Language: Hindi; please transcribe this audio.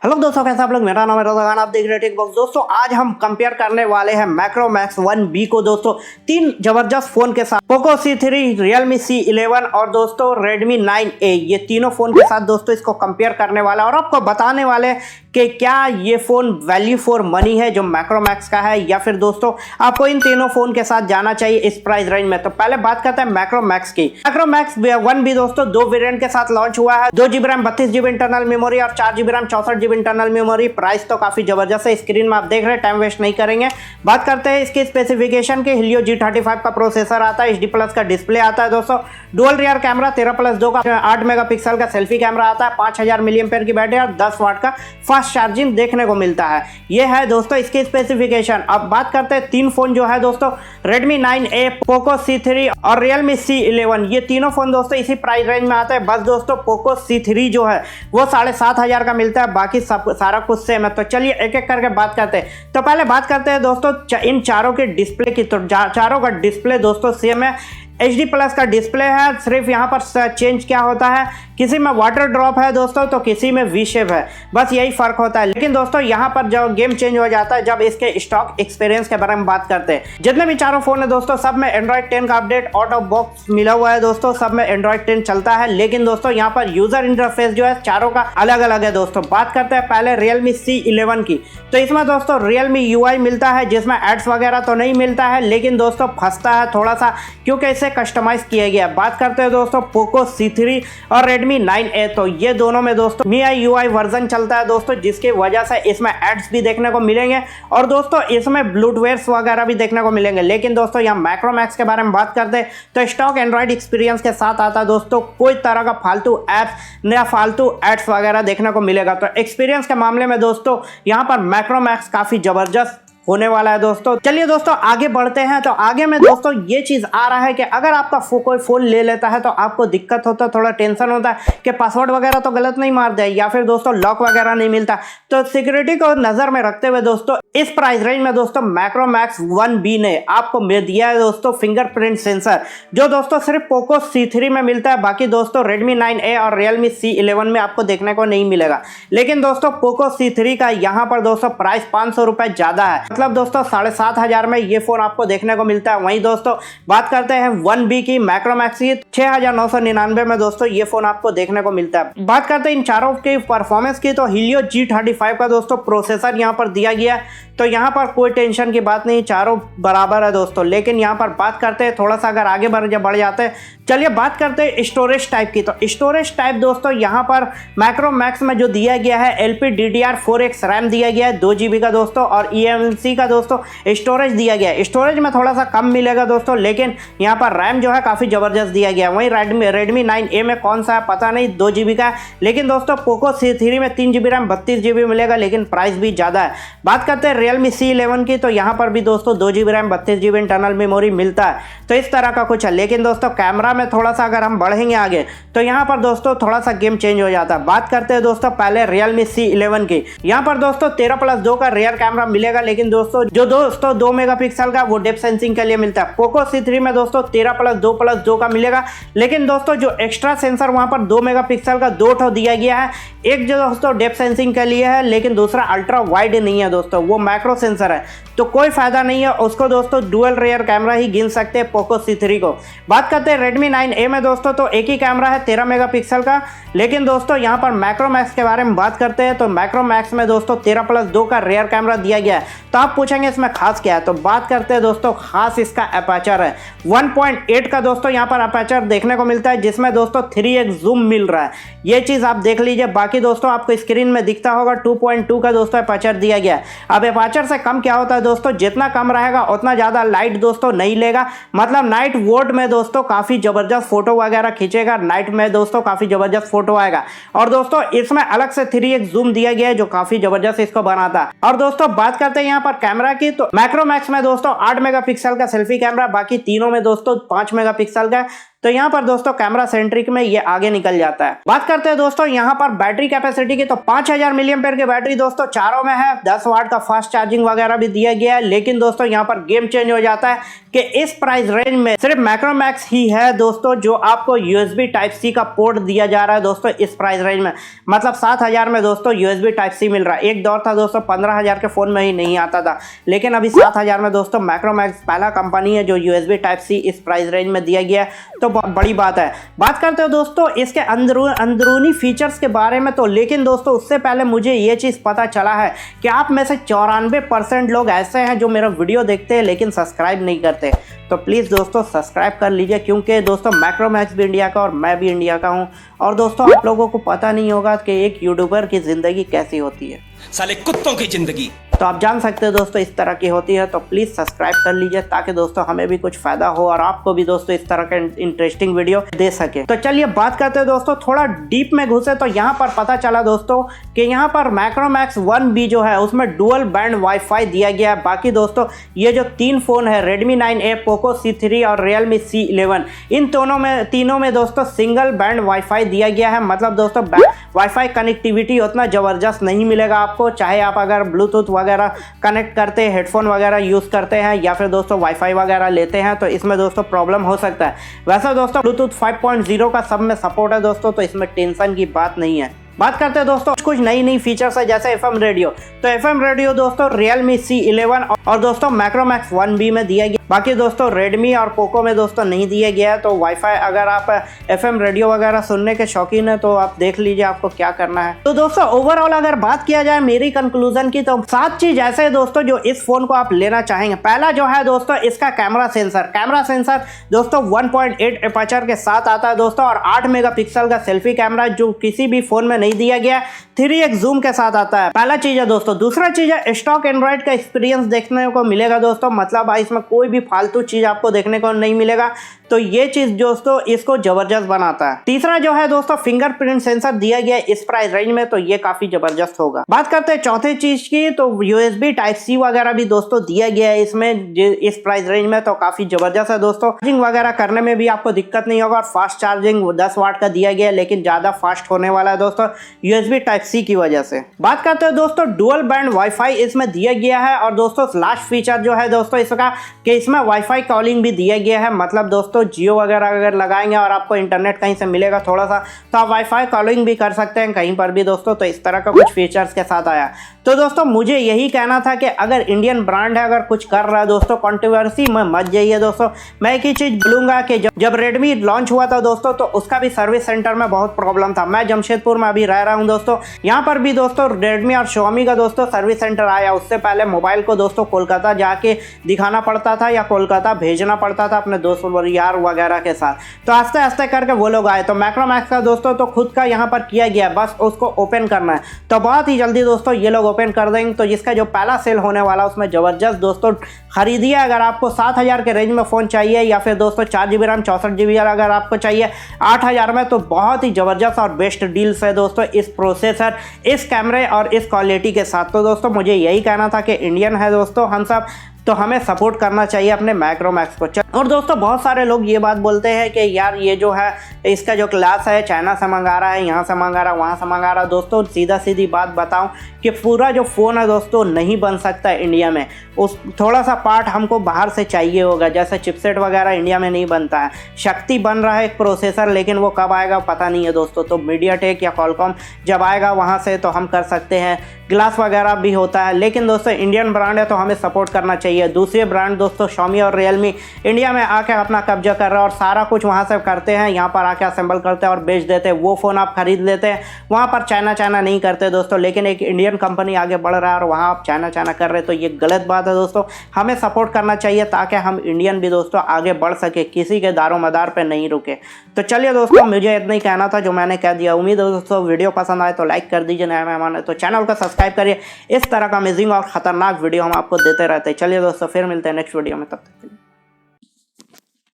हेलो दोस्तों, कैसे आप लोग। मेरा नाम है रोजान, आप देख रहे हैं टेक बॉक्स। दोस्तों आज हम कंपेयर करने वाले हैं माइक्रोमैक्स 1B को दोस्तों तीन जबरदस्त फोन के साथ, पोको C3, रियलमी C11 और दोस्तों रेडमी 9A। ये तीनों फोन के साथ दोस्तों इसको कंपेयर करने वाला है और आपको बताने वाले हैं कि क्या ये फोन वैल्यू फॉर मनी है जो माइक्रोमैक्स का है, या फिर दोस्तों आपको इन तीनों फोन के साथ जाना चाहिए इस प्राइस रेंज में। तो पहले बात करते हैं माइक्रोमैक्स की। माइक्रोमैक्स 1B दोस्तों दो वेरिएंट के साथ लॉन्च हुआ है, 2GB RAM 32GB internal memory और 4GB RAM 64GB internal memory. Price तो काफी जबरदस्त है, स्क्रीन में आप देख रहे हैं, टाइम वेस्ट नहीं करेंगे। बात करते हैं इसके स्पेसिफिकेशन के। Helio G35 का प्रोसेसर आता है, HD+ का डिस्प्ले आता है दोस्तों, डुअल रियर कैमरा 13+2 का 8 मेगापिक्सल का सेल्फी कैमरा आता है, 5000 mAh की बैटरी और 10 वाट का फास्ट चार्जिंग देखने को मिलता है। ये है दोस्तों इसके स्पेसिफिकेशन। अब बात करते हैं तीन फोन जो है दोस्तों, Redmi 9A, पोको C3 और Realme C11। ये तीनों फोन दोस्तों इसी प्राइस रेंज में आता है। बस दोस्तों पोको C3 जो है वो 7500 का मिलता है, बाकी सब सारा कुछ सेम है। तो चलिए एक एक करके बात करते हैं। तो पहले बात करते हैं दोस्तों इन चारों के डिस्प्ले की। तो चारों का डिस्प्ले दोस्तों सेम है, HD+ का डिस्प्ले है। सिर्फ यहाँ पर चेंज क्या होता है, किसी में वाटर ड्रॉप है दोस्तों तो किसी में वी शेप है, बस यही फर्क होता है। लेकिन दोस्तों यहाँ पर जब गेम चेंज हो जाता है जब इसके स्टॉक एक्सपीरियंस के बारे में बात करते हैं। जितने भी चारों फोन है दोस्तों सब में Android 10 का अपडेट आउट ऑफ बॉक्स मिला हुआ है दोस्तों, सब में Android 10 चलता है। लेकिन दोस्तों यहाँ पर यूजर इंटरफेस जो है चारों का अलग अलग है दोस्तों। बात करते हैं पहले Realme C11 की। तो इसमें दोस्तों Realme UI मिलता है, जिसमें एड्स वगैरह तो नहीं मिलता है, लेकिन दोस्तों फंसता है थोड़ा सा क्योंकि इसे कस्टमाइज किया गया। बात करते हैं दोस्तों पोको C3 और Redmi 9A। तो ये दोनों में दोस्तों MIUI UI वर्जन चलता है दोस्तों, जिसकी वजह से इसमें एड्स भी देखने को मिलेंगे और दोस्तों इसमें ब्लूटूथ वगैरह भी देखने को मिलेंगे। लेकिन दोस्तों यहाँ माइक्रोमैक्स के बारे में बात करते हैं तो स्टॉक एंड्रॉइड एक्सपीरियंस के साथ आता है दोस्तों, कोई तरह का फालतू ऐप्स या फालतू एड्स वगैरह देखने को मिलेगा। तो एक्सपीरियंस के मामले में दोस्तों यहाँ पर माइक्रोमैक्स काफी जबरदस्त होने वाला है दोस्तों। चलिए दोस्तों आगे बढ़ते हैं। तो आगे में दोस्तों ये चीज आ रहा है कि अगर आपका कोई फोन ले लेता है तो आपको दिक्कत होता है, थोड़ा टेंशन होता है कि पासवर्ड वगैरह तो गलत नहीं मार दे या फिर दोस्तों लॉक वगैरह नहीं मिलता। तो सिक्योरिटी को नजर में रखते हुए दोस्तों इस प्राइस रेंज में दोस्तों माइक्रोमैक्स 1B ने आपको दिया है दोस्तों फिंगरप्रिंट सेंसर, जो दोस्तों सिर्फ पोको C3 में मिलता है, बाकी दोस्तों Redmi 9A और Realme C11 में आपको देखने को नहीं मिलेगा। लेकिन दोस्तों पोको C3 का यहाँ पर दोस्तों प्राइस 500 रुपए ज्यादा है, मतलब दोस्तों 7500 में ये फोन आपको देखने को मिलता है। वहीं दोस्तों बात करते हैं 1B की, माइक्रोमैक्स की 6999 में दोस्तों ये फोन आपको देखने को मिलता है। बात करते हैं इन चारों की परफॉर्मेंस की, तो Helio G35 का दोस्तों प्रोसेसर यहाँ पर दिया गया है, तो यहाँ पर कोई टेंशन की बात नहीं, चारों बराबर है दोस्तों। लेकिन यहाँ पर बात करते हैं थोड़ा सा अगर आगे बढ़ जाते हैं, चलिए बात करते हैं स्टोरेज टाइप की। तो स्टोरेज टाइप दोस्तों यहाँ पर माइक्रोमैक्स में जो दिया गया है LPDDR4X रैम दिया गया है 2GB का दोस्तों, और eMMC का दोस्तों स्टोरेज दिया गया है। स्टोरेज में थोड़ा सा कम मिलेगा दोस्तों, लेकिन यहाँ पर रैम जो है काफी जबरदस्त दिया गया है। वहीं Redmi 9A में कौन सा है पता नहीं, 2GB का है। लेकिन दोस्तों पोको C3 में 3GB रैम 32GB मिलेगा, लेकिन प्राइस भी ज्यादा है। बात करते हैं Realme C11 की, तो यहाँ पर भी दोस्तों 2GB RAM 32GB internal memory मिलता है, तो इस तरह का कुछ है। लेकिन दोस्तों कैमरा में थोड़ा सा अगर हम बढ़ेंगे आगे तो यहाँ पर दोस्तों थोड़ा सा गेम चेंज हो जाता है। बात करते हैं दोस्तों पहले Realme C11 की। यहाँ पर दोस्तों 13+2 का रियर कैमरा मिलेगा, लेकिन दोस्तों जो 2 मेगापिक्सल का वो डेप्थ सेंसिंग के लिए मिलता है। पोको C3 में दोस्तों 13+2+2 का मिलेगा, लेकिन दोस्तों जो एक्स्ट्रा सेंसर वहां पर 2 मेगापिक्सल का 2 दिया गया है, एक जो दोस्तों डेप्थ सेंसिंग के लिए है, लेकिन दूसरा अल्ट्रा वाइड नहीं है दोस्तों, वो माइक्रो सेंसर है, तो कोई फायदा नहीं है उसको दोस्तों। डुअल रियर कैमरा ही गिन सकते हैं पोको C3 को। बात करते हैं Redmi 9A में दोस्तों, तो एक ही कैमरा है 13 मेगापिक्सल का, लेकिन दोस्तों यहाँ पर माइक्रोमैक्स के बारे में बात करते हैं तो माइक्रोमैक्स में दोस्तों 13+2 का रियर कैमरा दिया गया है। तो आप पूछेंगे इसमें खास क्या है, तो बात करते हैं दोस्तों खास इसका अपर्चर है। 1.8 का दोस्तों यहाँ पर अपर्चर देखने को मिलता है, जिसमें दोस्तों 3x जूम मिल रहा है, ये चीज आप देख लीजिए। बाकी दोस्तों आपको स्क्रीन में दिखता होगा 2.2 का दोस्तों अपर्चर दिया गया है। अब अपर्चर से कम क्या होता है दोस्तों, जितना कम रहेगा उतना ज्यादा लाइट दोस्तों नहीं लेगा, मतलब नाइट मोड में दोस्तों काफी जबरदस्त फोटो वगैरह खींचेगा, नाइट में दोस्तों काफी जबरदस्त फोटो आएगा। और दोस्तों इसमें अलग से 3x जूम दिया गया है जो काफी जबरदस्त इसको बनाता है। और दोस्तों बात करते हैं यहाँ पर कैमरा की, तो माइक्रोमैक्स में दोस्तों 8 मेगापिक्सल का सेल्फी कैमरा, बाकी तीनों में दोस्तों 5 मेगापिक्सल का। तो यहाँ पर दोस्तों कैमरा सेंट्रिक में ये आगे निकल जाता है। बात करते हैं दोस्तों यहाँ पर बैटरी कैपेसिटी की, तो 5000 मिली एम्पेयर की बैटरी दोस्तों चारों में है, 10 वाट का फास्ट चार्जिंग वगैरह भी दिया गया है। लेकिन दोस्तों यहाँ पर गेम चेंज हो जाता है कि इस प्राइस रेंज में सिर्फ माइक्रोमैक्स ही है दोस्तों जो आपको यूएसबी टाइप सी का पोर्ट दिया जा रहा है दोस्तों इस प्राइस रेंज में। मतलब 7000 में दोस्तों यूएसबी टाइप सी मिल रहा है। एक दौर था दोस्तों 15000 के फोन में ही नहीं आता था, लेकिन अभी 7000 में दोस्तों माइक्रोमैक्स पहला कंपनी है जो यूएसबी टाइप सी इस प्राइस रेंज में दिया गया है, तो बड़ी बात है। बात करते हो दोस्तों इसके अंदरूनी फीचर्स के बारे में, तो लेकिन दोस्तों उससे पहले मुझे ये चीज़ पता चला है कि आप में से 94% लोग ऐसे हैं जो मेरा वीडियो देखते हैं लेकिन सब्सक्राइब नहीं करते। तो प्लीज़ दोस्तों सब्सक्राइब कर लीजिए, क्योंकि दोस्तों माइक्रोमैक्स भी इंडिया का और मैं भी इंडिया का हूं। और दोस्तों आप लोगों को पता नहीं होगा कि एक यूट्यूबर की ज़िंदगी कैसी होती है, साले कुत्तों की जिंदगी। तो आप जान सकते हैं दोस्तों इस तरह की होती है। तो प्लीज़ सब्सक्राइब कर लीजिए ताकि दोस्तों हमें भी कुछ फ़ायदा हो और आपको भी दोस्तों इस तरह के इंटरेस्टिंग वीडियो दे सके। तो चलिए बात करते हैं दोस्तों, थोड़ा डीप में घुसे तो यहाँ पर पता चला दोस्तों कि यहाँ पर माइक्रोमैक्स 1B जो है उसमें डुअल बैंड वाईफाई दिया गया है। बाकी दोस्तों ये जो 3 फ़ोन है रेडमी 9A, पोको C3 और रियलमी C11, इन तीनों में दोस्तों सिंगल बैंड वाईफाई दिया गया है। मतलब दोस्तों वाईफाई कनेक्टिविटी उतना ज़बरदस्त नहीं मिलेगा आपको, चाहे आप अगर ब्लूटूथ वगैरह कनेक्ट करते हैं, हेडफोन वगैरह यूज़ करते हैं या फिर दोस्तों वाईफाई वगैरह लेते हैं, तो इसमें दोस्तों प्रॉब्लम हो सकता है। वैसे दोस्तों ब्लूटूथ 5.0 का सब में सपोर्ट है दोस्तों, तो इसमें टेंशन की बात नहीं है। बात करते हैं दोस्तों कुछ नई फीचर्स है जैसे एफएम रेडियो। तो एफएम रेडियो दोस्तों रियलमी C11 और दोस्तों माइक्रोमैक्स 1B में दिया गया। बाकी दोस्तों रेडमी और पोको में दोस्तों नहीं दिया गया है। तो वाईफाई अगर आप एफएम रेडियो वगैरह सुनने के शौकीन है तो आप देख लीजिए आपको क्या करना है। तो दोस्तों ओवरऑल अगर बात किया जाए मेरी कंक्लूजन की, तो 7 चीज ऐसे दोस्तों जो इस फोन को आप लेना चाहेंगे। पहला जो है दोस्तों इसका कैमरा सेंसर दोस्तों 1.8 एपर्चर के साथ आता है दोस्तों, और 8 मेगापिक्सल का सेल्फी कैमरा जो किसी भी फोन में नहीं दिया गया। 3x जूम के साथ आता है, पहला चीज है दोस्तों। दूसरा चीज है स्टॉक एंड्रॉइड का एक्सपीरियंस देखने को मिलेगा दोस्तों, मतलब इसमें कोई भी फालतू चीज आपको देखने को नहीं मिलेगा, तो ये चीज दोस्तों इसको जबरदस्त बनाता है। तीसरा जो है दोस्तों फिंगरप्रिंट सेंसर दिया गया है इस प्राइस रेंज में, तो ये काफी जबरदस्त होगा। बात करते हैं चौथे चीज की, तो यूएसबी टाइप सी वगैरह भी दोस्तों दिया गया है इसमें इस प्राइस रेंज में, तो काफी जबरदस्त है दोस्तों। चार्जिंग वगैरह करने में भी आपको दिक्कत नहीं होगा, और फास्ट चार्जिंग 10 वाट का दिया गया है, लेकिन ज्यादा फास्ट होने वाला है दोस्तों यूएसबी टाइप सी की वजह से। बात करते हैं दोस्तों डुअल बैंड वाईफाई इसमें दिया गया है, और दोस्तों लास्ट फीचर जो है दोस्तों इसका कि इसमें वाईफाई कॉलिंग भी दिया गया है। मतलब दोस्तों जियो वगैरह अगर लगाएंगे और आपको इंटरनेट कहीं से मिलेगा थोड़ा सा, तो आप वाईफाई कॉलिंग भी कर सकते हैं कहीं पर भी दोस्तों। तो इस तरह का कुछ फीचर्स के साथ आया। तो दोस्तों मुझे यही कहना था कि अगर इंडियन ब्रांड है अगर कुछ कर रहा है दोस्तों, कंट्रोवर्सी में मत जाइए दोस्तों। मैं एक ही चीज बोलूंगा कि जब रेडमी लॉन्च हुआ था दोस्तों, तो उसका भी सर्विस सेंटर में बहुत प्रॉब्लम था। मैं जमशेदपुर में अभी रह रहा हूं दोस्तों, यहाँ पर भी दोस्तों रेडमी और Xiaomi का दोस्तों सर्विस सेंटर आया। उससे पहले मोबाइल को दोस्तों कोलकाता जाके दिखाना पड़ता था या कोलकाता भेजना पड़ता था अपने दोस्त यार वगैरह के साथ, तो आस्ते आस्ते करके वो लोग आए। तो माइक्रोमैक्स का दोस्तों तो खुद का यहाँ पर किया गया, बस उसको ओपन करना है, तो बहुत ही जल्दी दोस्तों ये लोग ओपन कर देंगे। तो जिसका जो पहला सेल होने वाला उसमें जबरदस्त दोस्तों खरीदिए। अगर आपको 7000 के रेंज में फ़ोन चाहिए, या फिर दोस्तों 4GB रैम 64GB अगर आपको चाहिए 8000 में, तो बहुत ही ज़बरदस्त और बेस्ट डील्स है दोस्तों इस प्रोसेसर, इस कैमरे और इस क्वालिटी के साथ। तो दोस्तों मुझे यही कहना था कि इंडियन है दोस्तों हम सब, तो हमें सपोर्ट करना चाहिए अपने माइक्रोमैक्स को। और दोस्तों बहुत सारे लोग ये बात बोलते हैं कि यार ये जो है इसका जो क्लास है चाइना से मंगा रहा है, यहाँ से मंगा रहा है, वहाँ से मंगा रहा है। दोस्तों सीधा सीधी बात बताऊं कि पूरा जो फ़ोन है दोस्तों नहीं बन सकता इंडिया में, उस थोड़ा सा पार्ट हमको बाहर से चाहिए होगा। जैसे चिपसेट वगैरह इंडिया में नहीं बनता है, शक्ति बन रहा है एक प्रोसेसर, लेकिन वो कब आएगा पता नहीं है दोस्तों। तो मीडियाटेक या कॉलकॉम जब आएगा वहाँ से तो हम कर सकते हैं। ग्लास वगैरह भी होता है, लेकिन दोस्तों इंडियन ब्रांड है तो हमें सपोर्ट करना चाहिए। दूसरे ब्रांड दोस्तों Xiaomi और रियलमी इंडिया में आके अपना कब्जा कर रहा है और सारा कुछ वहाँ से करते हैं, यहाँ पर आके असेंबल करते हैं और बेच देते हैं। वो फ़ोन आप खरीद लेते हैं, वहाँ पर चाइना नहीं करते दोस्तों। लेकिन एक इंडियन कंपनी आगे बढ़ रहा है और वहाँ आप चाइना कर रहे हैं, तो ये गलत बात है दोस्तों। हमें सपोर्ट करना चाहिए ताकि हम इंडियन भी दोस्तों आगे बढ़ सके, किसी के दारोमदार पर नहीं रुके। तो चलिए दोस्तों मुझे इतना ही कहना था जो मैंने कह दिया। उम्मीद है दोस्तों वीडियो पसंद आए तो लाइक कर दीजिए, नया मेहमान है तो चैनल को सब्सक्राइब करिए। इस तरह का अमेजिंग और खतरनाक वीडियो हम आपको देते रहते हैं। चलिए दोस्तों फिर मिलते हैं नेक्स्ट वीडियो में, तब तक के लिए।